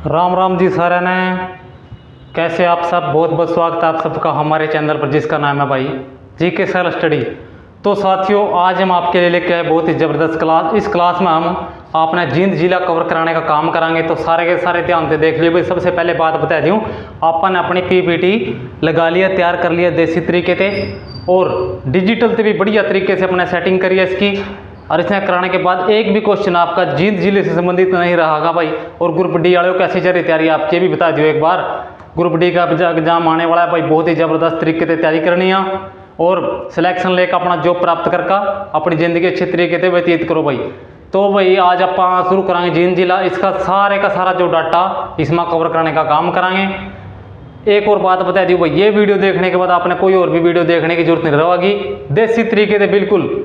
राम राम जी सारे ने। कैसे आप सब? बहुत बहुत स्वागत है आप सबका हमारे चैनल पर जिसका नाम है भाई जीके सेल्फ स्टडी। तो साथियों, आज हम आपके लिए लेके आए बहुत ही ज़बरदस्त क्लास। इस क्लास में हम अपना जींद जिला कवर कराने का काम कराएंगे। तो सारे के सारे ध्यान से देख लियो भाई। सबसे पहले बात बता दूँ, अपन अपनी पीपीटी लगा लिया, तैयार कर लिया देसी तरीके से, और डिजिटल से भी बढ़िया तरीके से अपने सेटिंग करिए इसकी। और इसमें कराने के बाद एक भी क्वेश्चन आपका जींद जिले से संबंधित नहीं रहा भाई। और ग्रुप डी वालों कैसी चल रही तैयारी आप ये भी बता दियो एक बार। ग्रुप डी का एग्जाम आने वाला है भाई, बहुत ही ज़बरदस्त तरीके से तैयारी करनी है और सिलेक्शन लेकर अपना जॉब प्राप्त करके अपनी ज़िंदगी अच्छे तरीके से व्यतीत करो भाई। तो भाई आज आप शुरू कराएंगे जींद जिला। इसका सारे का सारा जो डाटा इसमें कवर कराने का काम कराएंगे। एक और बात बता दी भाई, ये वीडियो देखने के बाद आपने कोई और भी वीडियो देखने की जरूरत नहीं रहेगी। देसी तरीके से बिल्कुल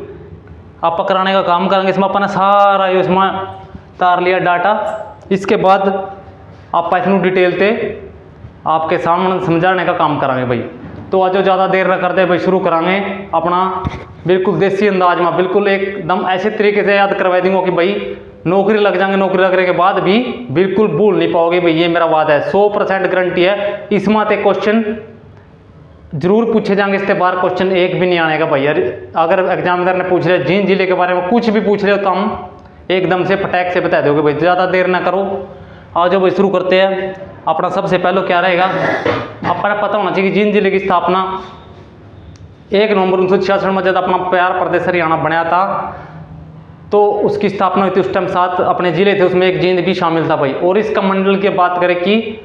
आप कराने का काम करेंगे। इसमें अपने सारा इसमें तार लिया डाटा। इसके बाद आप इसमें डिटेल से आपके सामने समझाने का काम कराएंगे भाई। तो आज जो ज़्यादा देर न करते भाई, शुरू कराएंगे अपना बिल्कुल देसी अंदाज में, बिल्कुल एकदम ऐसे तरीके से याद करवा दूंगा कि भाई नौकरी लग जाएंगे। नौकरी लगने के बाद भी बिल्कुल भूल नहीं पाओगे भाई, ये मेरा वादा है। 100% गारंटी है। इसमें से क्वेश्चन जरूर पूछे जाएंगे। इसके बाहर क्वेश्चन एक भी नहीं आने का भाई। यार अगर एग्जामिनर ने पूछ लिया जींद जिले के बारे में कुछ भी पूछ रहे हो तो हम एकदम से फटैक से बता दोगे भाई। ज़्यादा देर ना करो, आज भाई शुरू करते हैं। अपना सबसे पहले क्या रहेगा, अपना पता होना चाहिए कि जींद जिले की स्थापना 1 नवंबर 1966 में जब अपना प्यार प्रदेश हरियाणा बनाया था, तो उसकी स्थापना हुई थी। उस टाइम 7 अपने ज़िले थे, उसमें एक जींद भी शामिल था भाई। और इसका मंडल की बात करें कि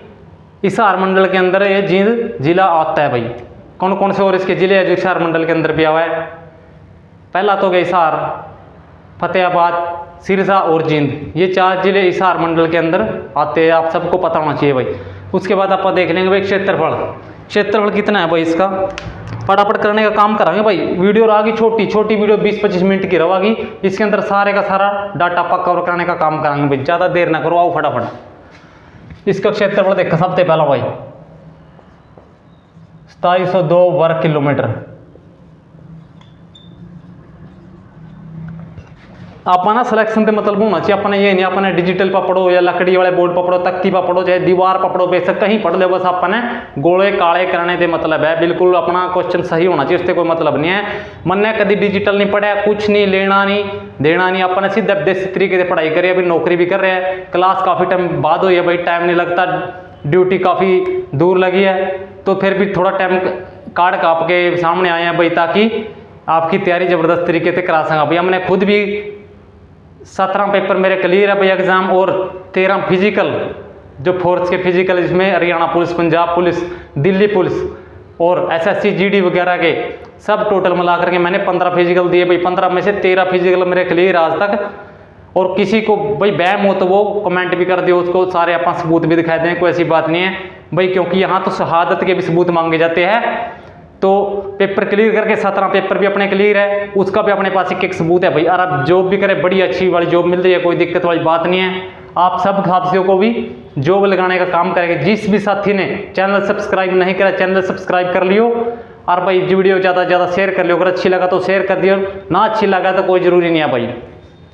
हिसार मंडल के अंदर ये जींद जिला आता है भाई। कौन कौन से और इसके ज़िले हैं जो हिसार मंडल के अंदर भी आया है? पहला तो गया हिसार, फतेहाबाद, सिरसा और जींद। ये 4 ज़िले हिसार मंडल के अंदर आते हैं, आप सबको पता होना चाहिए भाई। उसके बाद आप देख लेंगे भाई क्षेत्रफल कितना है भाई इसका। फटाफट करने का काम कराएंगे भाई। वीडियो रहेगी छोटी छोटी वीडियो 20-25 मिनट की रहेगी। इसके अंदर सारे का सारा डाटा पक्का कवर कराने का काम कराएंगे भाई। ज़्यादा देर ना करो, आओ फटाफट। इसका क्षेत्रफल देखा सबसे पहला भाई 2702 वर्ग किलोमीटर। अपना सिलेक्शन से मतलब होना चाहिए अपने, ये नहीं अपने डिजिटल पर पढ़ो या लकड़ी वाले बोर्ड पर पढ़ो, तख्ती पर पढ़ो, चाहे दीवार पर पढ़ो, बेशक कहीं पढ़ ले, बस अपने गोले काले करने से मतलब है। बिल्कुल अपना क्वेश्चन सही होना चाहिए, उससे कोई मतलब नहीं है। मन ने कभी डिजिटल नहीं पढ़ा, कुछ नहीं लेना नहीं देना नहीं, अपने सीधे देसी तरीके से पढ़ाई करिए। अभी नौकरी भी कर रहे हैं, क्लास काफ़ी टाइम बाद हुई है भाई, टाइम नहीं लगता, ड्यूटी काफ़ी दूर लगी है, तो फिर भी थोड़ा टाइम काट का आपके सामने आए हैं भाई, ताकि आपकी तैयारी ज़बरदस्त तरीके से करा सका भाई। हमने खुद भी 17 पेपर मेरे क्लियर है भाई एग्ज़ाम, और 13 फिजिकल, जो फोर्स के फिजिकल, जिसमें Haryana police, Punjab police, Delhi police और एसएससी जीडी वगैरह के सब टोटल मिला करके मैंने 15 फिजिकल दिए भाई। 15 में से 13 फिजिकल मेरे क्लियर आज तक। और किसी को भाई बैम हो तो वो कमेंट भी कर दियो, उसको सारे अपन सबूत भी दिखा दें, कोई ऐसी बात नहीं है भाई, क्योंकि यहाँ तो शहादत के भी सबूत मांगे जाते हैं। तो पेपर क्लियर करके 17 पेपर भी अपने क्लियर है, उसका भी अपने पास एक सबूत है भाई। और आप जॉब भी करें, बड़ी अच्छी वाली जॉब मिल रही है, कोई दिक्कत वाली बात नहीं है। आप सब साथियों को भी जॉब लगाने का काम करेंगे। जिस भी साथी ने चैनल सब्सक्राइब नहीं करा, चैनल सब्सक्राइब कर लियो। और भाई वीडियो ज़्यादा से ज़्यादा शेयर कर लियो, अगर अच्छी लगा तो शेयर कर दियो, ना अच्छी लगा तो कोई ज़रूरी नहीं है भाई।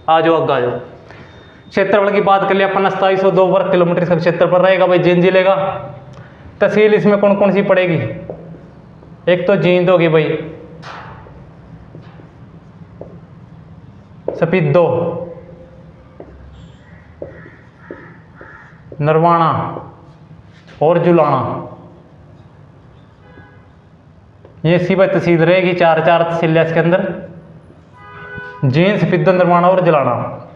आ जाओ आगे आ जाओ। क्षेत्रफल की बात कर लिया अपन, 2702 वर्ग किलोमीटर का क्षेत्रफल रहेगा भाई जींद जिले का। तहसील इसमें कौन कौन सी पड़ेगी? एक तो जींद होगी भाई, सपिद्दो, नरवाना और जुलाना। ये सीबा तहसील रहेगी, 4 तहसील है इसके अंदर, जींद, सपिद्दो, नरवाना और जुलाना।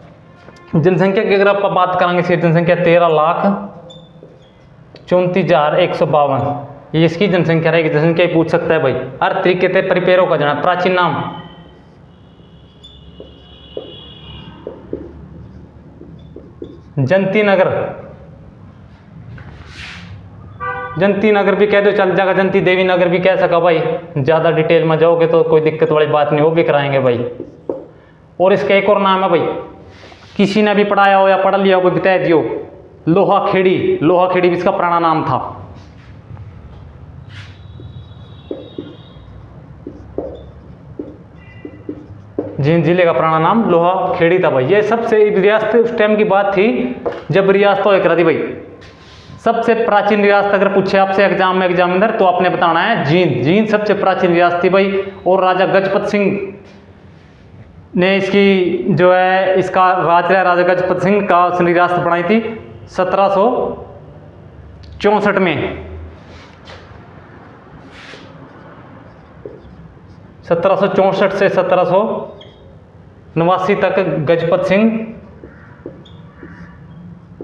जनसंख्या की अगर आप बात करेंगे, इसकी जनसंख्या 13,34,152 ये इसकी जनसंख्या रहेगी। जनसंख्या ही पूछ सकता है भाई। हर तरीके से परिपेरों का जाना। प्राचीन नाम जंती नगर, जंती नगर भी कह दो चल जाएगा, जंती देवी नगर भी कह सका भाई। ज़्यादा डिटेल में जाओगे तो कोई दिक्कत वाली बात नहीं, वो भी कराएंगे भाई। और इसका एक और नाम है भाई, किसी ने भी पढ़ाया हो या पढ़ लिया हो कोई बता दियो, लोहा खेड़ी। लोहा खेड़ी भी इसका पुराना नाम था। जींद जिले का पुराना नाम लोहा खेड़ी था भाई। ये सबसे रियासत उस टाइम की बात थी जब रियासत हुआ करा थी भाई। सबसे प्राचीन रियासत अगर पूछे आपसे एग्जाम में एग्जामिनर तो आपने बताना है जींद। जींद सबसे प्राचीन रियासत थी भाई। और राजा गजपत सिंह ने इसकी जो है इसका राज रहा, राजा गजपत सिंह का उसने रियासत बनाई थी 1764 में। 1764 से 1789 तक गजपत सिंह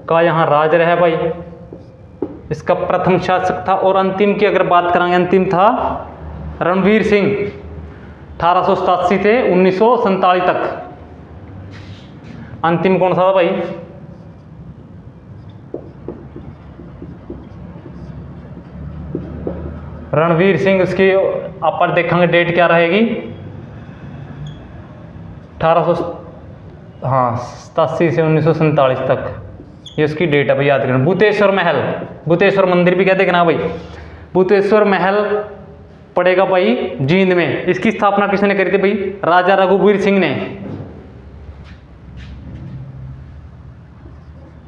का यहाँ राज रहा भाई। इसका प्रथम शासक था। और अंतिम की अगर बात करेंगे, अंतिम था रणवीर सिंह 1887 से 1947 तक। अंतिम कौन सा था भाई? रणवीर सिंह। उसकी अपन देखेंगे डेट क्या रहेगी, 1887 से 1947 तक ये उसकी डेट है भाई, याद रखना। भूतेश्वर महल, भूतेश्वर मंदिर भी क्या देखना भाई, भूतेश्वर महल पड़ेगा भाई जींद में। इसकी स्थापना किसने करी थी भाई? राजा रघुवीर सिंह ने।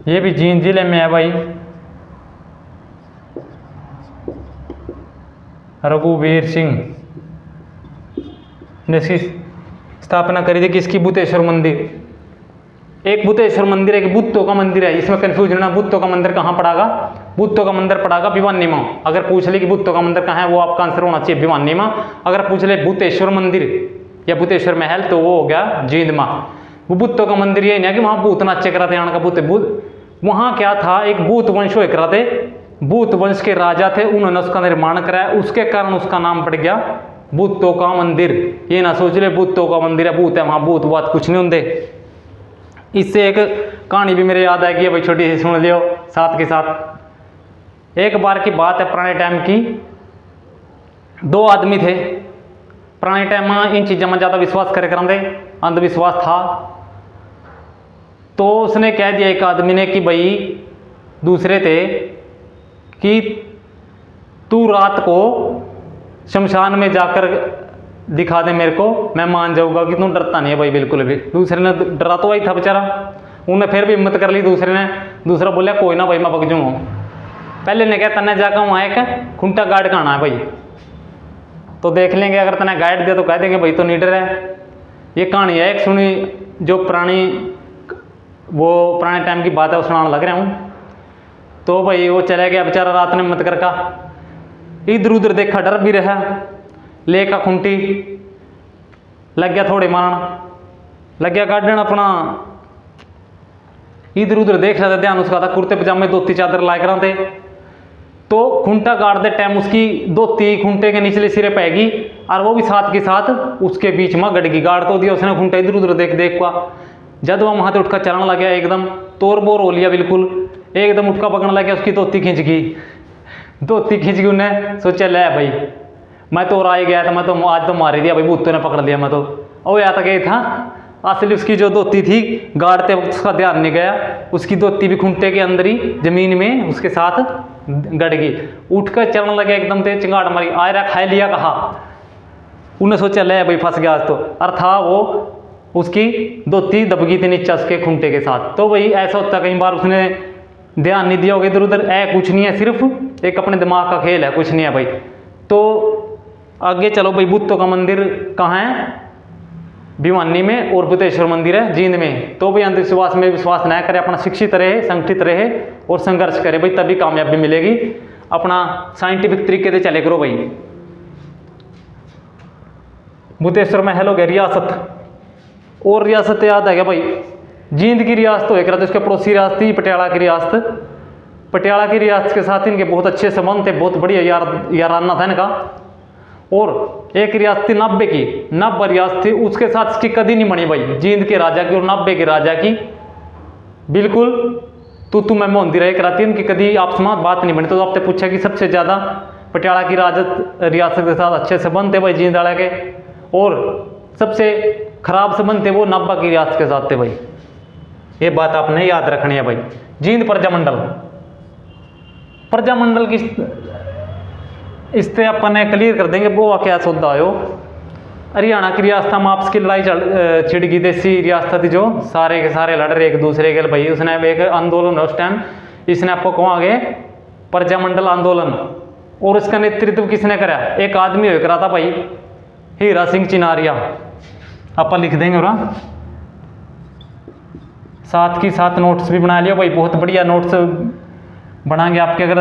ये भी जींद जिले में है भाई। रघुवीर सिंह ने इसकी स्थापना करी थी किसकी? भूतेश्वर मंदिर। एक भूतेश्वर मंदिर है, एक बुद्धों का मंदिर है, इसमें कंफ्यूज होना। बुद्धों का मंदिर कहाँ पड़ागा? बुद्धों का मंदिर पड़ागा भिवानी में। अगर पूछ ले कि बुद्धों का मंदिर कहाँ है, वो आपका आंसर होना चाहिए भिवानी में। अगर पूछ ले भूतेश्वर मंदिर या भूतेश्वर महल तो वो हो गया जींद में। वो बुद्धों का मंदिर यही नहीं है कि वहाँ भूत नाचे कराते यहाँ का भूत। वहाँ क्या था, एक भूत वंश हो कराते, भूत वंश के राजा थे, उन्होंने उसका निर्माण कराया, उसके कारण उसका नाम पड़ गया भूतों का मंदिर। ये ना सोच ले भूतों का मंदिर है, भूत है वहाँ, भूत बात कुछ नहीं होंगे। इससे एक कहानी भी मेरे याद आएगी भाई, छोटी सी सुन लियो साथ के साथ। एक बार की बात है पुराने टाइम की, दो आदमी थे। पुराने टाइम में इन चीज़ों में ज़्यादा विश्वास करे कराते, अंधविश्वास था। तो उसने कह दिया एक आदमी ने कि भाई दूसरे थे कि तू रात को शमशान में जाकर दिखा दे मेरे को, मैं मान जाऊंगा कि तू डरता नहीं है भाई बिल्कुल भी। दूसरे ने डरा तो वही था बेचारा, उन्हें फिर भी हिम्मत कर ली दूसरे ने। दूसरा बोला कोई ना भाई मैं पक जाऊँगा। पहले ने कहा तने जाकर वहाँ एक खुंटा गार्ड का आना है भाई, तो देख लेंगे, अगर तने गाइड दिया तो कह देंगे भाई तो नहीं डर है। ये कहानी है एक सुनी, जो पुरानी वो पुराने टाइम की बात है, वो सुनाने लग रहा हूँ। तो भाई वो चला गया बेचारा रात ने हिम्मत करका, इधर उधर देखा, डर भी रहा, लेका खुंटी लग गया थोड़े मारन, लग गया गार्डन अपना, इधर उधर देख रहा था, ध्यान उसका था कुर्ते पजामे धोती चादर लाए करा थे। तो खुंटा गाड़ते टाइम उसकी धोती खुंटे के निचले सिरे पैगी और वो भी साथ के साथ उसके बीच में गड़गी। गाड़ तो दिया उसने खुंटा, इधर उधर देख देख का। जब वह वहाँ से उठकर चलने लग गया, एकदम तोड़ बोर हो लिया बिल्कुल, एकदम उठका पकड़ने लग गया, उसकी धोती खींच गई। धोती खींच गई, उन्हें सोचा ले भाई मैं तो और आ गया था, मैं तो आज तो मार ही दिया भाई, भूतों ने पकड़ लिया मैं तो। और या तक ये था असली उसकी जो धोती थी गाड़ते वक्त उसका ध्यान नहीं गया, उसकी धोती भी खुंटे के अंदर ही जमीन में उसके साथ गड़ गई। उठकर चलने लगे एकदम से, चिंगाड़ मारी, आयरा खाए लिया कहा। उन्हें सोचा ले भाई फंस गया आज तो, और था वो उसकी धोती दब गई थी नीचे उसके खुंटे के साथ। तो भाई ऐसा होता कई बार उसने ध्यान नहीं दिया होगा इधर उधर, कुछ नहीं है, सिर्फ एक अपने दिमाग का खेल है, कुछ नहीं है भाई। तो आगे चलो भाई, बुद्धों का मंदिर कहाँ है? भिवानी में, और भूतेश्वर मंदिर है जींद में। तो भाई अंधविश्वास में विश्वास ना करे, अपना शिक्षित रहे, संगठित रहे और संघर्ष करे भाई, तभी कामयाबी मिलेगी। अपना साइंटिफिक तरीके से चले करो भाई। भूतेश्वर महल हो गया रियासत, और रियासत याद है क्या भाई? जींद की रियासत हो गया, तो उसके पड़ोसी रियासत थी पटियाला की रियासत। पटियाला की रियासत के साथ इनके बहुत अच्छे संबंध थे, बहुत बढ़िया याराना था इनका। और एक रियासत थी नाभे की, नाभा रियासत थी, उसके साथ इसकी कदी नहीं बनी भाई, जींद के राजा की और नाभे के राजा की बिल्कुल तू मैं मोहंदी रहे कराती, उनकी कदी आपस में बात नहीं बनी। तो आपने पूछा कि सबसे ज़्यादा पटियाला की रियासत के साथ अच्छे संबंध थे भाई जींद वाले के, और सबसे खराब संबंध थे वो नाभा की रियासत के साथ थे भाई। ये बात आपने याद रखनी है भाई। जींद प्रजामंडल, प्रजामंडल की इससे अपन क्लियर कर देंगे वो क्या सौदा आयो। हरियाणा की रियासत में आपस की लड़ाई छिड़ गई, देसी रियासत थी जो सारे के सारे लड़ रहे एक दूसरे के भाई। उसने एक आंदोलन उस टाइम, इसने आपको कहाँ आगे प्रजामंडल आंदोलन, और इसका नेतृत्व किसने करा? एक आदमी हो करा था भाई, हीरा सिंह चिनारिया। आप लिख देंगे और साथ की साथ नोट्स भी बना लियो भाई, बहुत बढ़िया नोट्स बनाएंगे आपके, अगर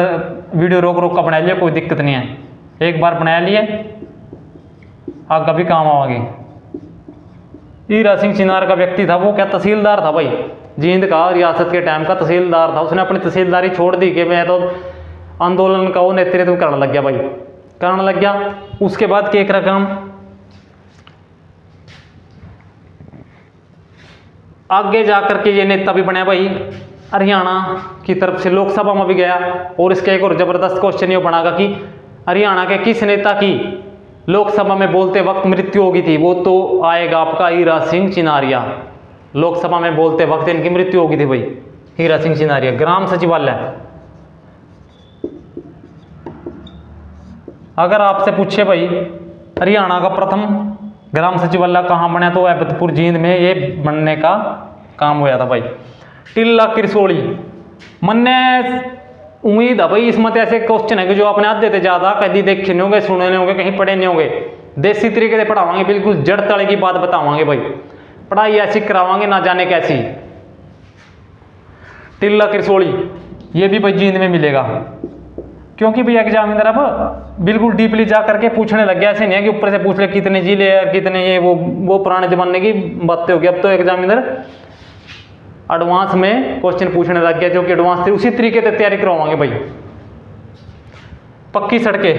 वीडियो रोक रोक का बना लिया कोई दिक्कत नहीं है, एक बार बना लिए आगे भी काम आवागे। हीरा सिंह चिनार का व्यक्ति था, वो क्या तहसीलदार था भाई, जींद का रियासत के टाइम का तहसीलदार था। उसने अपनी तहसीलदारी छोड़ दी कि मैं तो आंदोलन का वो नेतृत्व करने लग गया भाई, करने लग गया। उसके बाद क्या करा काम, आगे जाकर के ये नेता भी बना भाई, हरियाणा की तरफ से लोकसभा में भी गया। और इसका एक और जबरदस्त क्वेश्चन ये बनागा कि हरियाणा के किस नेता की लोकसभा में बोलते वक्त मृत्यु हो गई थी? वो तो आएगा आपका हीरा सिंह चिनारिया। लोकसभा में बोलते वक्त इनकी मृत्यु हो गई थी भाई, हीरा सिंह चिनारिया। ग्राम सचिवालय, अगर आपसे पूछे भाई हरियाणा का प्रथम ग्राम सचिवालय कहाँ बना, तो एबतपुर जींद में ये बनने का काम हुआ था भाई। टिल्ला किरसोली, मन्ने उम्मीद है भाई इसमें ऐसे क्वेश्चन है कि जो आपने आधे से ज़्यादा कभी देखे नहीं होंगे, सुने नहीं होंगे, कहीं पढ़े नहीं होंगे। देसी तरीके से पढ़ावांगे, बिल्कुल जड़ तले की बात बतावांगे भाई, पढ़ाई ऐसी करावांगे ना जाने कैसी। टिल्ला किरसोली ये भी भाई जींद में मिलेगा, क्योंकि भैया एग्जामिनर अब बिल्कुल डीपली जा करके पूछने लग गया। ऐसे नहीं है कि ऊपर से पूछ ले कितने जिले है, कितने ये वो पुराने जमाने की बातें होगी। अब तो एग्जामिनर एडवांस में क्वेश्चन पूछने लग गया, जो कि एडवांस थे उसी तरीके से तैयारी करवाएंगे भाई। पक्की सड़कें,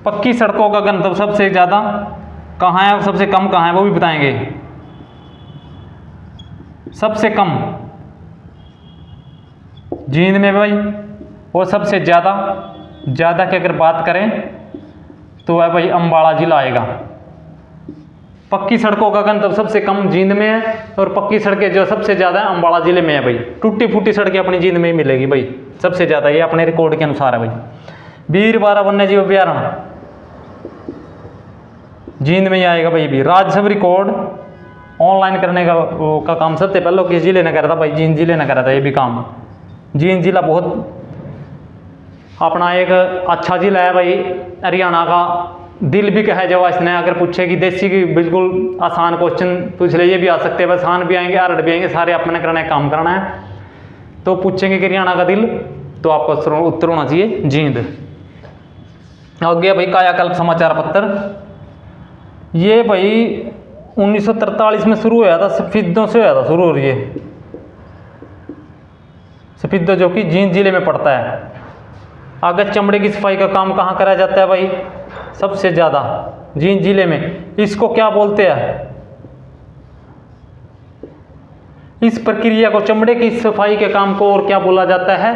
पक्की सड़कों का गंतव्य सबसे ज़्यादा कहाँ है और सबसे कम कहाँ है वो भी बताएंगे। सबसे कम जींद में भाई, और सबसे ज़्यादा की अगर बात करें तो है भाई अम्बाला जिला आएगा। पक्की सड़कों का गंतव्य सबसे कम जींद में है, और पक्की सड़कें जो सबसे ज़्यादा अम्बाला जिले में है भाई। टूटी फूटी सड़कें अपनी जींद में ही मिलेगी भाई सबसे ज़्यादा, ये अपने रिकॉर्ड के अनुसार है भाई। वीरबारा वन्य जीव अभ्यारण्य जींद में ही आएगा भाई। भी राजस्व रिकॉर्ड ऑनलाइन करने का काम सबसे पहले किस जिले ने करा था भाई? जींद जिले ने करा था ये भी काम। जींद जिला बहुत अपना एक अच्छा जिला है भाई, हरियाणा का दिल भी कहा जाओ इसने। अगर पूछे कि देसी की बिल्कुल आसान क्वेश्चन पूछ ले, ये भी आ सकते हैं, आसान भी आएंगे, हार्ड भी आएंगे, सारे अपने करना है, काम करना है। तो पूछेंगे कि हरियाणा का दिल, तो आपका उत्तर होना चाहिए जींद। हो गया भाई कायाकल्प समाचार पत्र, ये भाई 1943 में शुरू हुआ था, सफीदों से हुआ था शुरू। और ये सफीदों जो कि जींद जिले में पड़ता है। आगे चमड़े की सफाई का काम कहाँ कराया जाता है भाई? सबसे ज़्यादा जींद जिले में। इसको क्या बोलते हैं? इस प्रक्रिया को, चमड़े की सफाई के काम को और क्या बोला जाता है?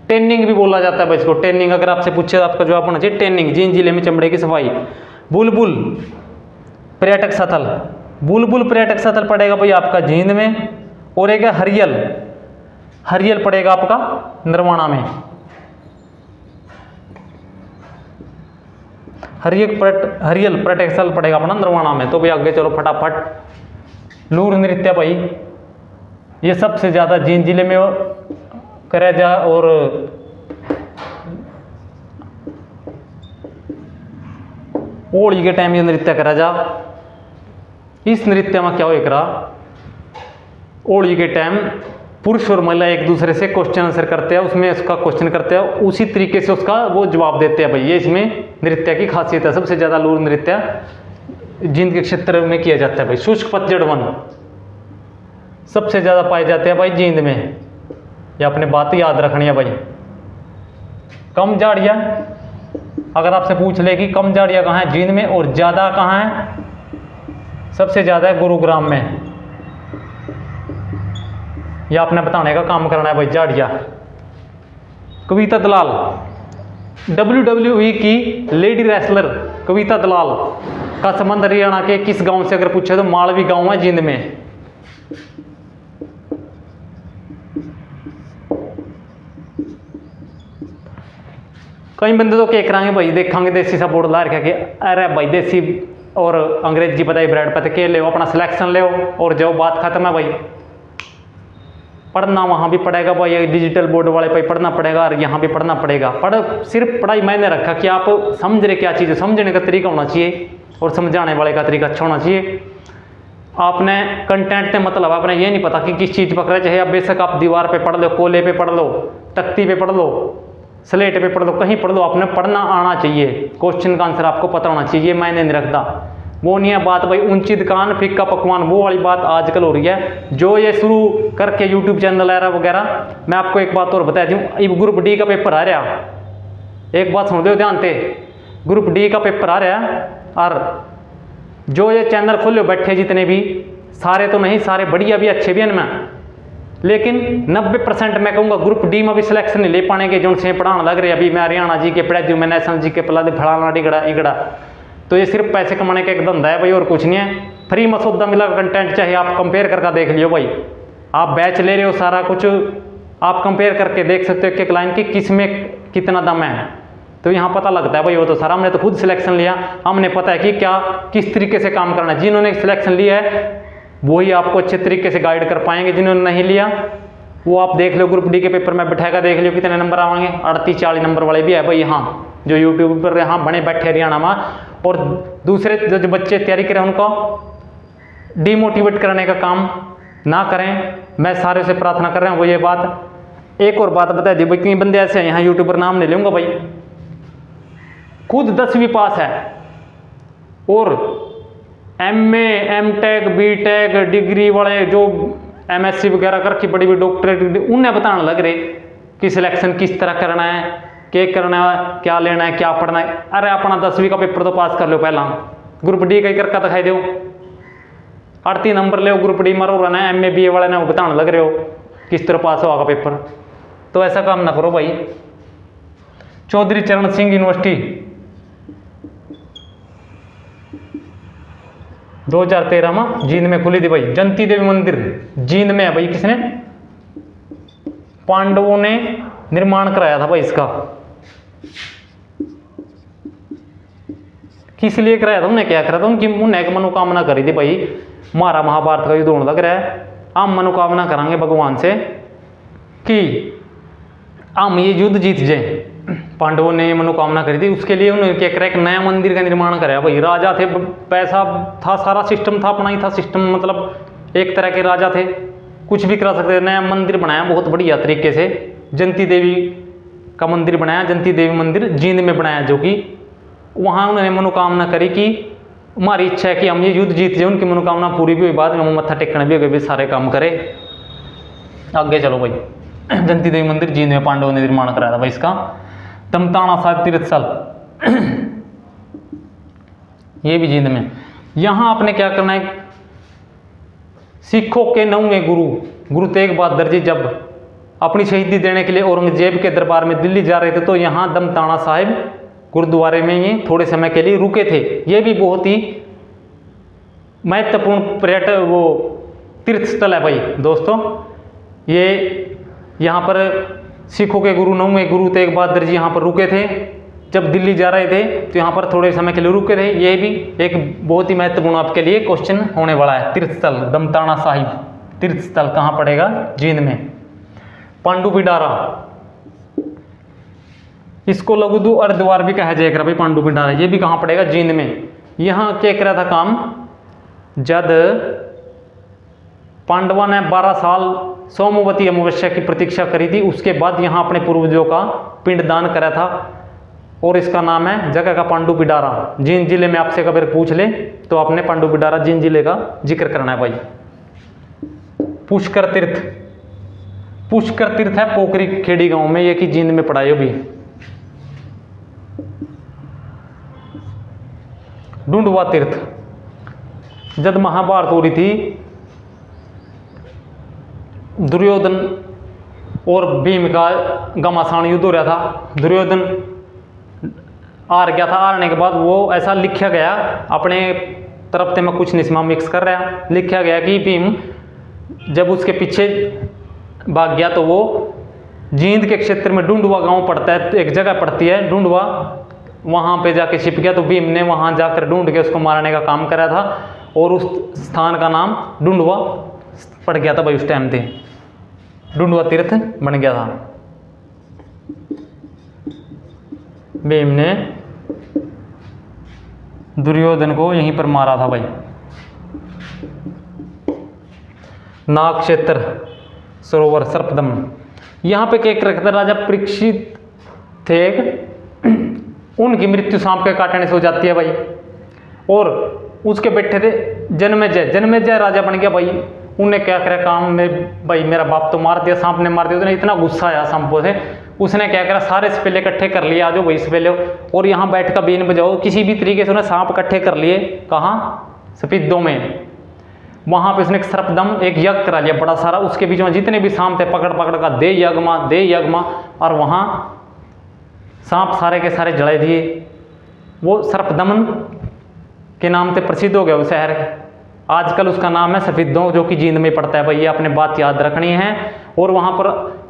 टेनिंग भी बोला जाता है भाई इसको। टेनिंग अगर आपसे पूछे, आपका जवाब होना चाहिए टेनिंग। जींद जिले में चमड़े की सफाई। बुलबुल पर्यटक स्थल, बुलबुल पर्यटक स्थल पड़ेगा भाई आपका जींद में। और एक हरियल, हरियल पड़ेगा आपका नरवाना में। हरियल पर्यटक स्थल पड़ेगा अपना नरवाना में। तो भाई आगे चलो फटाफट। लूर नृत्य भाई ये सबसे ज़्यादा जींद जिले में करा जा। और होली के टाइम ये नृत्य करा जा। इस नृत्य में क्या हो करा, होली के टाइम पुरुष और महिला एक दूसरे से क्वेश्चन आंसर करते हैं, उसमें उसका क्वेश्चन करते हैं, उसी तरीके से उसका वो जवाब देते हैं भाई। ये इसमें नृत्य की खासियत है। सबसे ज़्यादा लूर नृत्य जींद के क्षेत्र में किया जाता है भाई। शुष्क पतझड़ वन सबसे ज़्यादा पाए जाते हैं भाई जींद में। ये अपने बात याद रखनी है भाई। कम झाड़ियाँ, अगर आपसे पूछ ले कि कम झाड़ियाँ कहाँ है जींद में और ज़्यादा कहाँ है, सबसे ज़्यादा है गुरुग्राम में। यह आपने बताने का काम करना है भाई झाड़ियाँ। कविता दलाल WWE की लेडी रेसलर कविता दलाल का संबंध हरियाणा के किस गांव से अगर पूछे तो मालवी गांव है जींद में। कई बंदे तो क्या कराएंगे भाई, देखेंगे देसी सा बोर्ड ला रखा कि अरे भाई देसी और अंग्रेजी बताई ब्रेड पता के ले अपना सिलेक्शन ले और जो बात खत्म है भाई। पढ़ना वहाँ भी पड़ेगा भाई, डिजिटल बोर्ड वाले पे पढ़ना पड़ेगा और यहाँ भी पढ़ना पड़ेगा। सिर्फ पढ़ाई मैंने रखा कि आप समझ रहे क्या चीज़ है, समझने का तरीका होना चाहिए और समझाने वाले का तरीका अच्छा होना चाहिए। आपने कंटेंट से मतलब आपने ये नहीं पता कि किस चीज़ पर करे, चाहे आप बेशक आप दीवार पे पढ़ लो, कोले पे पढ़ लो, तख्ती पे पढ़ लो, स्लेट पे पढ़ लो, कहीं पढ़ लो, आपने पढ़ना आना चाहिए, क्वेश्चन का आंसर आपको पता होना चाहिए। मैंने नहीं रखता, वो नहीं है बात भाई ऊंची दुकान फिक्का पकवान, वो वाली बात आजकल हो रही है। जो ये शुरू करके यूट्यूब चैनल आ रहा वगैरह, मैं आपको एक बात और बता दूँ, अब ग्रुप डी का पेपर आ रहा, एक बात सुन दो ध्यान से, ग्रुप डी का पेपर आ रहा और जो ये चैनल खोले बैठे जितने भी, सारे तो नहीं, सारे बढ़िया भी अच्छे भी हैं इनमें, लेकिन 90% मैं कहूँगा ग्रुप डी में भी सिलेक्शन नहीं ले पाएंगे जो उनसे पढ़ाने लग रहे। अभी मैं हरियाणा जी के पढ़ा दूँ, मैं नेशनल जी के पढ़ा दे, फलाना डिगड़ा इगड़ा, तो ये सिर्फ पैसे कमाने का एक धंधा है भाई, और कुछ नहीं है। फ्री में सौदा मिला कंटेंट, चाहे आप कंपेयर करके देख लियो भाई, आप बैच ले रहे हो, सारा कुछ आप कंपेयर करके देख सकते हो एक एक लाइन की किस में कितना दम है, तो यहाँ पता लगता है भाई। वो तो सारा हमने तो खुद सिलेक्शन लिया, हमने पता है कि क्या किस तरीके से काम करना है। जिन्होंने सिलेक्शन लिया है वही आपको अच्छे तरीके से गाइड कर पाएंगे, जिन्होंने नहीं लिया वो आप देख लो, ग्रुप डी के पेपर में बैठा कर देख लो कितने नंबर आएंगे, 38-40 नंबर वाले भी है भाई यहाँ, जो यूट्यूब पर यहाँ बने बैठे हरियाणा में। और दूसरे जो बच्चे तैयारी करें उनको डिमोटिवेट करने का काम ना करें, मैं सारे से प्रार्थना कर रहा हूँ। वो ये बात, एक और बात बता दी भाई, कई बंदे ऐसे हैं यहाँ यूट्यूबर, नाम नहीं लूँगा भाई, खुद 10वीं पास है और MA M.Tech B.Tech डिग्री वाले जो MSc वगैरह करके बड़ी बड़ी डॉक्टरेट डिग्री, उन्हें बताने लग रहे कि सिलेक्शन किस तरह करना है, क्या करना है, क्या लेना है, क्या पढ़ना है। अरे अपना 10वीं का पेपर तो पास कर लो पहला, ग्रुप डी का ही करके दिखाई दो, 38 नंबर ले ग्रुप डी मारो रहना है, MA BA वाले ने वो बताने लग रहे हो किस तरह पास होगा पेपर, तो ऐसा काम ना करो भाई। चौधरी चरण सिंह यूनिवर्सिटी 2013 में जींद में खुली थी भाई, जंती देवी मंदिर जींद में है भाई, किसने, पांडवों ने निर्माण कराया था भाई इसका। किस लिए कराया था, उन्हें क्या करा था, उनकी उन्हें एक मनोकामना करी थी भाई, हमारा महाभारत का युद्ध होने लग रहा है, हम मनोकामना करांगे भगवान से कि हम ये युद्ध जीत जाए। पांडवों ने मनोकामना करी थी, उसके लिए उन्होंने क्या करा, एक नया मंदिर का निर्माण कराया भाई। राजा थे, पैसा था, सारा सिस्टम था, अपना ही था सिस्टम, मतलब एक तरह के राजा थे, कुछ भी करा सकते थे। नया मंदिर बनाया बहुत बढ़िया तरीके से, जंती देवी का मंदिर बनाया, जंती देवी मंदिर जींद में बनाया, जो कि वहाँ उन्होंने मनोकामना करी कि हमारी इच्छा है कि हम ये युद्ध जीत जाए। उनकी मनोकामना पूरी भी हुई, बाद में मत्था टेकने भी हो गए, भी सारे काम करे। आगे चलो भाई, जंती देवी मंदिर जींद में पांडवों ने निर्माण कराया था भाई इसका। दमताना साहिब तीर्थ स्थल ये भी जींद में। यहाँ आपने क्या करना है, सिखों के 9वें गुरु तेग बहादुर जी जब अपनी शहीदी देने के लिए औरंगजेब के दरबार में दिल्ली जा रहे थे, तो यहाँ दमताना साहिब गुरुद्वारे में ये थोड़े समय के लिए रुके थे। ये भी बहुत ही महत्वपूर्ण पर्यटन वो तीर्थ स्थल है भाई दोस्तों। ये यहाँ पर सिखों के गुरु 9वें गुरु तेग बहादुर जी यहाँ पर रुके थे, जब दिल्ली जा रहे थे तो यहाँ पर थोड़े समय के लिए रुके थे। ये भी एक बहुत ही महत्वपूर्ण आपके लिए क्वेश्चन होने वाला है। तीर्थ स्थल दमताना साहिब तीर्थ स्थल कहाँ पड़ेगा, जींद में। पांडुपिंडारा, इसको लघुदू अर्धद्वार भी कहा जाएगा भाई, पांडुपिंडारा ये भी कहाँ पड़ेगा, जींद में। यहाँ क्या कर रहा था काम, जब पांडवा ने 12 साल सोमवती अमावस्या की प्रतीक्षा करी थी, उसके बाद यहाँ अपने पूर्वजों का पिंडदान करा था, और इसका नाम है जगह का पांडुपिंडारा। जींद जिले में आपसे कभी पूछ ले तो आपने पांडुपिंडारा जींद जिले का जिक्र करना है भाई। पुष्कर तीर्थ, पुष्कर तीर्थ है पोखरी खेड़ी गांव में, ये कि जींद में पड़ा है भी। डुंडवा तीर्थ, जब महाभारत हो रही थी, दुर्योधन और भीम का घमासान युद्ध हो रहा था, दुर्योधन हार गया था। हारने के बाद वो ऐसा लिखा गया, अपने तरफ से मैं कुछ निस्मा मिक्स कर रहा, लिखा गया कि भीम जब उसके पीछे भाग गया तो वो जींद के क्षेत्र में डुंडवा गांव पड़ता है, एक जगह पड़ती है डुंडवा, वहाँ पे जाके छिप गया। तो भीम ने वहाँ जाकर ढूंढ के उसको मारने का काम करा था, और उस स्थान का नाम डुंडवा पड़ गया था भाई उस टाइम पे। डुंडवा तीर्थ बन गया था। भीम ने दुर्योधन को यहीं पर मारा था भाई। नागक्षेत्र सरोवर सर्पदम, यहाँ पे क्या रखता राजा परीक्षित थे, उनकी मृत्यु सांप के काटने से हो जाती है भाई। और उसके बेटे थे जन्मेजय, जन्मेजय राजा बन गया भाई। उन्हें क्या करा काम में भाई, मेरा बाप तो मार दिया, सांप ने मार दिया। उसने इतना गुस्सा आया सांपों से, उसने क्या करा सारे स्पेले इकट्ठे कर लिए, आ जाओ भाई स्पेले और यहाँ बैठ कर बीन बजाओ। किसी भी तरीके से उन्हें सांप इकट्ठे कर लिए, कहाँ सफेदों में। वहाँ पे उसने सर्पदम एक यज्ञ करा लिया बड़ा सारा, उसके बीच में जितने भी सांप थे पकड़ पकड़ का दे यज्ञ, और वहाँ सांप सारे के सारे जला दिए। वो सर्पदमन के नाम से प्रसिद्ध हो गया वो शहर। आजकल उसका नाम है सफेदों, जो कि जींद में पड़ता है भाई। ये आपने बात याद रखनी है। और वहाँ पर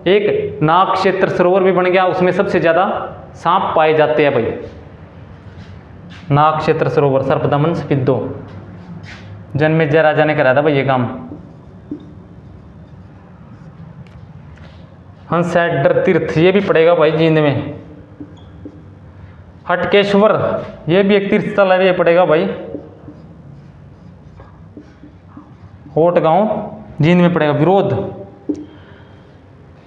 एक नागक्षेत्र सरोवर भी बन गया, उसमें सबसे ज़्यादा सांप पाए जाते हैं भाई। नागक्षेत्र सरोवर सर्पदमन सफेदों, जन्मेजय राजा ने कराया था भाई ये काम। हंसैडर तीर्थ ये भी पड़ेगा भाई जींद में। हटकेश्वर ये भी एक तीर्थ स्थल है, ये पड़ेगा भाई होट गांव जींद में पड़ेगा। विरोध,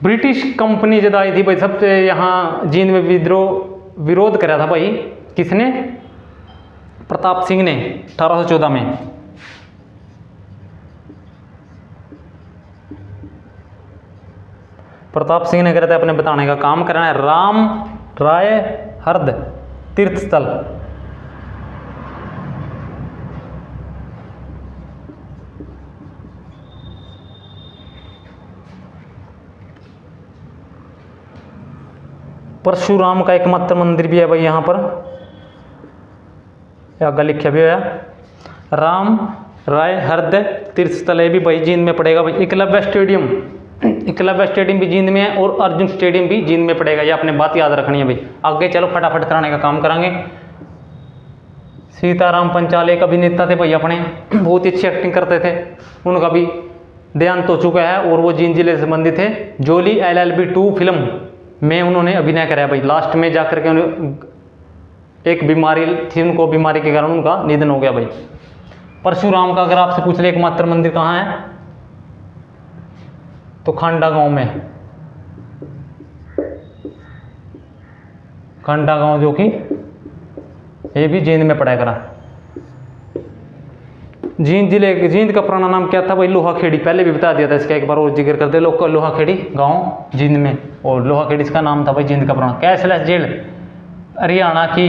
ब्रिटिश कंपनी जब आई थी भाई, सबसे यहाँ जींद में विरोध करा था भाई। किसने? प्रताप सिंह ने 1814 में। प्रताप सिंह ने कहते अपने बताने का काम करना है। राम राय हर्द तीर्थ स्थल, परशुराम का एकमात्र मंदिर भी है भाई यहाँ पर, आगे लिखा भी है राम राय हृद तीर्थ स्थल। भी भाई जींद में पड़ेगा भाई। एकलव्य स्टेडियम, एकलव्य स्टेडियम भी जींद में है और अर्जुन स्टेडियम भी जींद में पड़ेगा। ये आपने बात याद रखनी है भाई। आगे चलो फटाफट कराने का काम करांगे। सीताराम पंचाल एक अभिनेता थे भाई अपने, बहुत ही अच्छी एक्टिंग करते थे। उनका भी देहांत हो चुका है और वो जींद जिले से संबंधित थे। जोली LLB 2 फिल्म में उन्होंने अभिनय कराया भाई। लास्ट में जाकर के उन्हें एक बीमारी थी, उनको बीमारी के कारण उनका निधन हो गया भाई। परशुराम का अगर आपसे पूछ ले एकमात्र मंदिर कहाँ है, तो खांडा गांव में। खांडा गांव जो कि ये भी जींद में पड़ा करा। जींद जिले, जींद का पुराना नाम क्या था भाई? लोहाखेड़ी। पहले भी बता दिया था इसका, एक बार और जिक्र कर दे। लोहाखेड़ी गांव जींद में, और लोहाखेड़ी इसका नाम था भाई जींद का पुराना। कैशलेस जेल हरियाणा की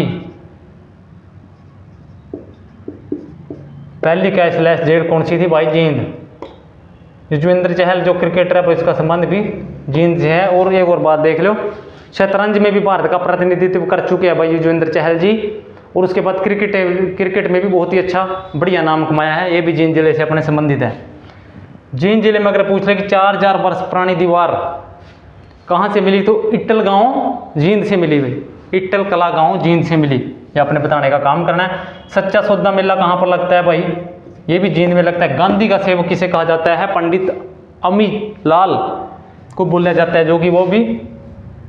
पहली कैशलेस जेल कौन सी थी भाई? जींद। युजवेंद्र चहल जो क्रिकेटर है, इसका संबंध भी जींद से है। और एक और बात देख लो, शतरंज में भी भारत का प्रतिनिधित्व कर चुके हैं भाई युजवेंद्र चहल जी। और उसके बाद क्रिकेट में भी बहुत ही अच्छा बढ़िया नाम कमाया है। ये भी जींद जिले से अपने संबंधित है। जींद जिले में अगर पूछ ले कि 4000 वर्ष पुरानी दीवार कहाँ से मिली, तो इट्टल गांव जींद से मिली भाई। इट्टल कला गांव जींद से मिली। ये आपने बताने का काम करना है। सच्चा सौदा मेला कहाँ पर लगता है भाई? ये भी जींद में लगता है। गांधी का सेवक किसे कहा जाता है? पंडित अमित लाल को बोला जाता है, जो कि वो भी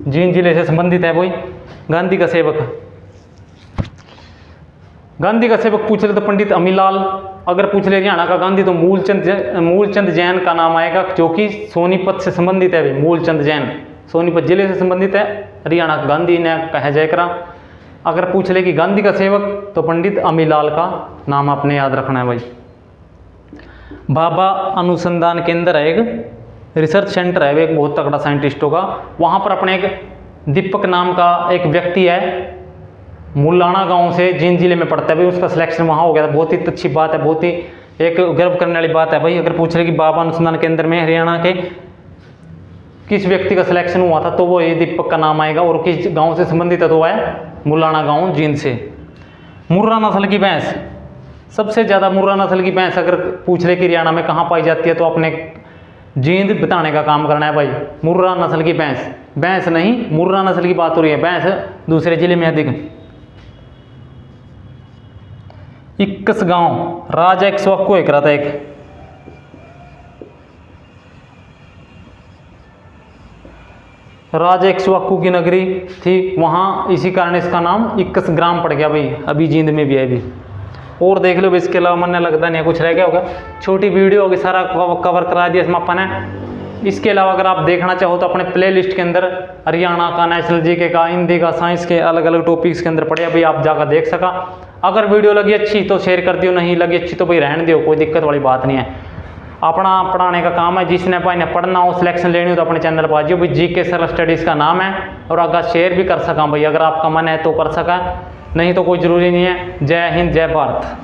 जींद जिले से संबंधित है। वही गांधी का सेवक, गांधी का सेवक पूछ ले तो पंडित अमीलाल। अगर पूछ ले हरियाणा का गांधी तो मूलचंद जैन का नाम आएगा, जो कि सोनीपत से संबंधित है। मूलचंद जैन सोनीपत जिले से संबंधित है। हरियाणा का गांधी ने कहा जाएगा। अगर पूछ ले कि गांधी का सेवक तो पंडित अमीलाल का नाम आपने याद रखना है भाई। भाभा अनुसंधान केंद्र है, एक रिसर्च सेंटर है, एक बहुत तगड़ा साइंटिस्टों का। वहाँ पर अपने एक दीपक नाम का एक व्यक्ति है, मुलाना गांव से जींद जिले में पड़ता है भाई। उसका सिलेक्शन वहाँ हो गया था। बहुत ही अच्छी बात है, बहुत ही एक गर्व करने वाली बात है भाई। अगर पूछ रहे कि भाभा अनुसंधान केंद्र में हरियाणा के किस व्यक्ति का सिलेक्शन हुआ था, तो वो ये दीपक का नाम आएगा। और किस गांव से संबंधित है, तो है मुलाना गांव जींद से। मुर्रा नस्ल की भैंस, सबसे ज़्यादा मुर्रा नस्ल की भैंस अगर पूछ ले कि हरियाणा में कहाँ पाई जाती है, तो अपने जींद बताने का काम करना है भाई। मुर्रा नस्ल की भैंस, भैंस नहीं मुर्रा नस्ल की बात हो रही है। भैंस दूसरे जिले में अधिक। इक्कस गांव राजा 101 रहा था एक। राजा इक्ष्वाकु की नगरी थी वहाँ, इसी कारण इसका नाम इक्कस ग्राम पड़ गया भाई। अभी जींद में भी है अभी। और देख लो, इसके अलावा मन लगता नहीं कुछ रह गया होगा। छोटी वीडियो होगी, सारा कवर करा दिया इसमें अपन ने। इसके अलावा अगर आप देखना चाहो तो अपने प्ले लिस्ट के अंदर हरियाणा का, नेशनल जीके का, हिंदी का, साइंस के अलग अलग टॉपिक्स के अंदर पढ़े भाई, आप जाकर देख सका। अगर वीडियो लगी अच्छी तो शेयर कर दियो, नहीं लगी अच्छी तो भाई रहने दियो, कोई दिक्कत वाली बात नहीं है। अपना पढ़ाने का काम है, जिसने भाई ने पढ़ना हो, सिलेक्शन लेनी हो तो अपने चैनल पर आ जाओ भाई। जीके सरल स्टडीज़ का नाम है। और अगर शेयर भी कर सका भाई, अगर आपका मन है तो कर सका, नहीं तो कोई ज़रूरी नहीं है। जय हिंद, जय भारत।